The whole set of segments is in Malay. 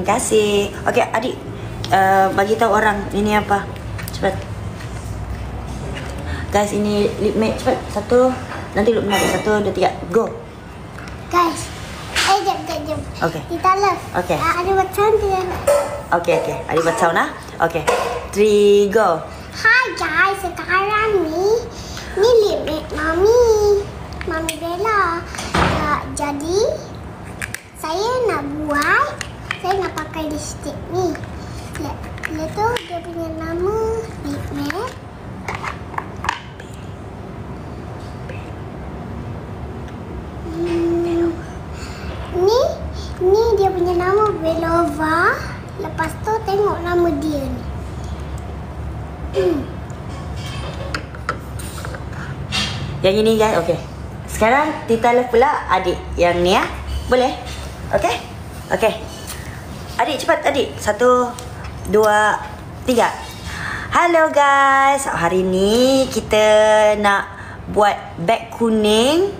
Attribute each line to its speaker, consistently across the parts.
Speaker 1: Terima kasih. Okey, adik bagi tahu orang ini apa. Cepat. Guys, ini lip matte. Cepat. Satu. Nanti Lukman ada 1, 2, 3. Go.
Speaker 2: Guys. Jom.
Speaker 1: Okey.
Speaker 2: Kita love.
Speaker 1: Okey.
Speaker 2: Ada macam dia.
Speaker 1: Okey. Adik buat sound lah. Okey. 3, go.
Speaker 2: Hai guys, sekarang ni lip matte Mami Bella. Jadi saya nak pakai lipstick ni. Lihat tu dia punya nama lip matte. Ni dia punya nama Belova. Lepas tu tengok nama dia ni.
Speaker 1: Yang ini guys, okey. Sekarang Tita Love pula adik yang ni ya. Boleh? Okey? Okey. Adik cepat adik. 1, 2, 3. Halo guys. Hari ni kita nak buat beg kuning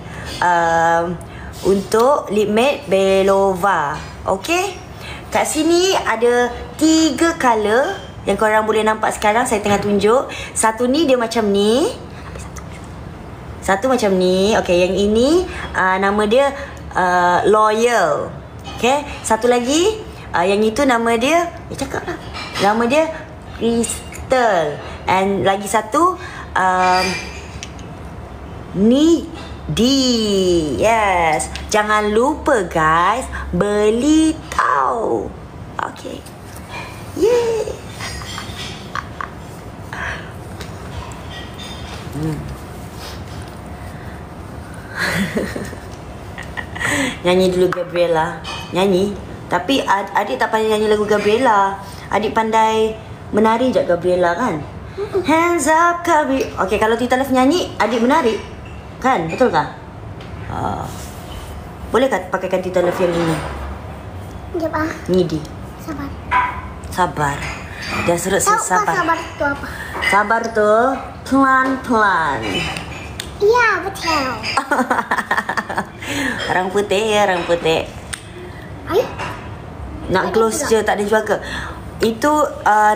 Speaker 1: untuk lip matte Belova. Okey? Kat sini ada 3 color yang korang boleh nampak sekarang saya tengah tunjuk. Satu ni dia macam ni. Satu macam ni. Okey, yang ini nama dia Loyal. Okey, satu lagi yang itu nama dia cakap lah. Nama dia Crystal. And lagi satu Needy. Yes. Jangan lupa guys beli tahu. Okey. Yay. Nyanyi dulu Gabriela. Nyanyi. Tapi adik tak pandai nyanyi lagu Gabriela. Adik pandai menari je Gabriela kan? Hands up Gabriela. Okey, kalau Tita Love nyanyi, adik menari. Kan? Betul tak? Boleh tak pakaikan Tita Love yang ini?
Speaker 2: Sekejap ah.
Speaker 1: Needy. Sabar. Dia suruh sabar.
Speaker 2: Sabar tu apa?
Speaker 1: Sabar tu pelan-pelan.
Speaker 2: Ya, betul.
Speaker 1: Orang putih ya, orang putih.
Speaker 2: Ay?
Speaker 1: Nak close je, tak ada jual ke? Itu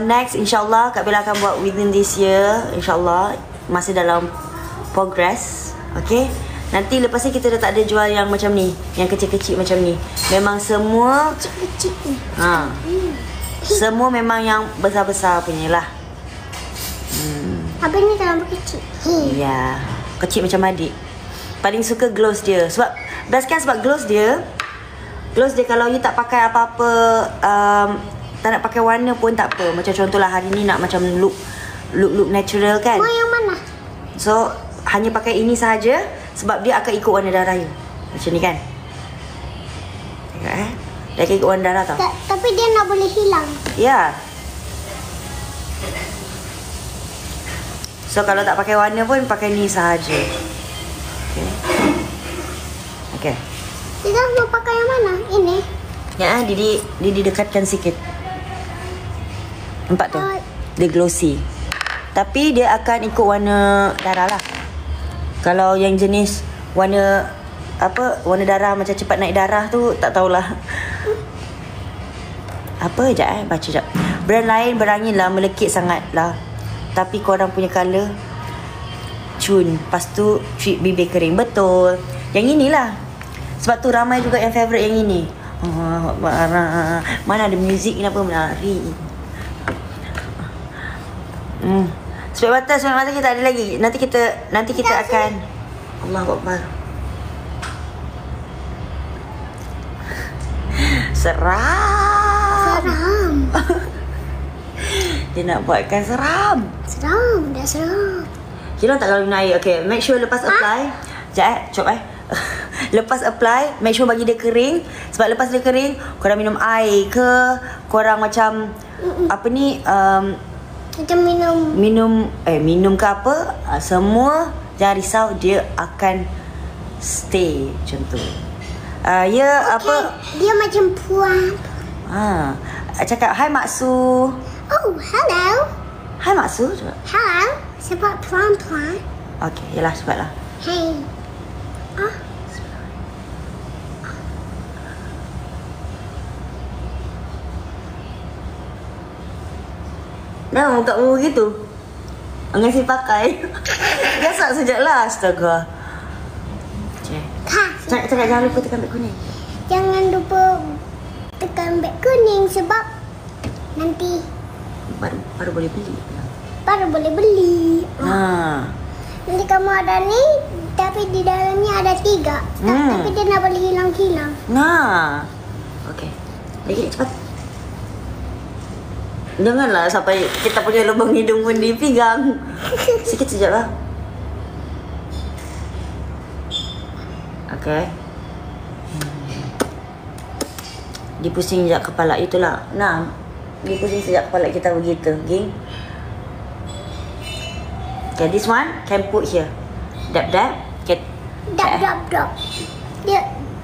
Speaker 1: next insyaAllah Kak Bella akan buat within this year. InsyaAllah masih dalam progress. Okay. Nanti lepas ni kita dah tak ada jual yang macam ni, yang kecil-kecil macam ni. Memang semua
Speaker 2: kecil-kecil ni.
Speaker 1: Semua memang yang besar-besar punya lah.
Speaker 2: Abang ni terlalu kecil.
Speaker 1: Ya, kecil macam adik. Paling suka gloss dia. Sebab best kan sebab gloss dia kalau you tak pakai apa-apa, tak nak pakai warna pun tak apa. Macam contohlah hari ni nak macam look natural kan.
Speaker 2: Mau yang mana?
Speaker 1: So hanya pakai ini sahaja sebab dia akan ikut warna darah you. Macam ni kan. Tengok dia akan ikut warna darah tau.
Speaker 2: Tapi dia nak boleh hilang.
Speaker 1: Ya. So kalau tak pakai warna pun pakai ni sahaja. Okay.
Speaker 2: Kita mau pakai yang mana? Ini?
Speaker 1: Ya, Didi dekatkan sikit. Nampak tu? Dia glossy. Tapi dia akan ikut warna darah lah. Kalau yang jenis warna warna darah macam cepat naik darah tu tak tahulah. Apa sekejap baca sekejap. Brand lain berangin lah, melekit sangat lah. Tapi korang punya colour cun. Lepas tu treat bibir kering. Betul. Yang inilah. Sebab tu ramai juga yang favourite yang ini. Mana ada muzik ni apa menari. Spek mata kita ada lagi. Nanti kita akan Allahu Akbar. Seram. Dia nak buatkan seram.
Speaker 2: Dah seram.
Speaker 1: Kira tak lalu naik. Okay, make sure lepas apply. Sekejap cop Lepas apply, make sure bagi dia kering. Sebab lepas dia kering, korang minum air ke, korang macam apa ni,
Speaker 2: macam
Speaker 1: minum ke apa, semua jangan risau, dia akan stay macam tu. Apa
Speaker 2: dia macam puan.
Speaker 1: Cakap hi Maksu.
Speaker 2: Oh, hello.
Speaker 1: Hi Maksu.
Speaker 2: Hello. Sebab puan.
Speaker 1: Okay, yalah sebablah.
Speaker 2: Hey.
Speaker 1: Nah, muka mu gitu. Ngasih pakai. Gasak sejak lah, astaga.
Speaker 2: Kak,
Speaker 1: Cakap jangan lupa tekan beg kuning.
Speaker 2: jangan lupa tekan beg kuning sebab nanti
Speaker 1: Baru boleh beli.
Speaker 2: baru boleh beli.
Speaker 1: Ha.
Speaker 2: Nanti kamu ada ni, tapi di dalamnya ada 3. Tapi dia nak boleh hilang-hilang.
Speaker 1: Nah. Okey. Lagi cepat. Janganlah sampai kita punya lubang hidung pun dipegang. Sikit sekejap lah. Okey. Dipusing sekejap kepala itulah. Nah. Dipusing sekejap kepala kita begitu, geng. Okay, this one can put here. Dab. Okay.
Speaker 2: Dap. Dia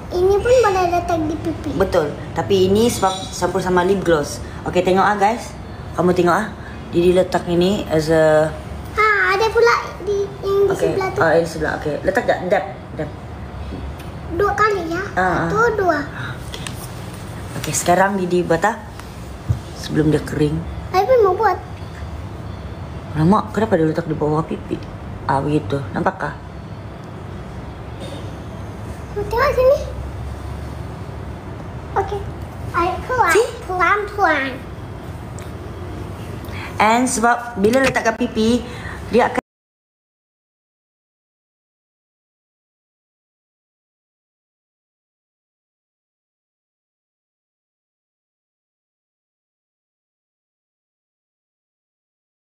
Speaker 2: ini pun boleh letak di pipi.
Speaker 1: Betul. Tapi ini sebab campur sama lip gloss. Okay, tengok guys. Kamu tengok Didi letak ini as a...
Speaker 2: Ada pula di yang di
Speaker 1: Okay.
Speaker 2: sebelah tu.
Speaker 1: Yang sebelah. Okay. Letak tak? Dab.
Speaker 2: 2 kali ya. 1, 2.
Speaker 1: Okay, sekarang Didi buat sebelum dia kering.
Speaker 2: Saya pun mau buat.
Speaker 1: Lama, kenapa dia letak di bawah pipi? Begitu. Nampakkah?
Speaker 2: Tengok sini. Okey. Ayo keluar.
Speaker 1: See?
Speaker 2: Pelan-pelan.
Speaker 1: And sebab bila letakkan pipi, dia akan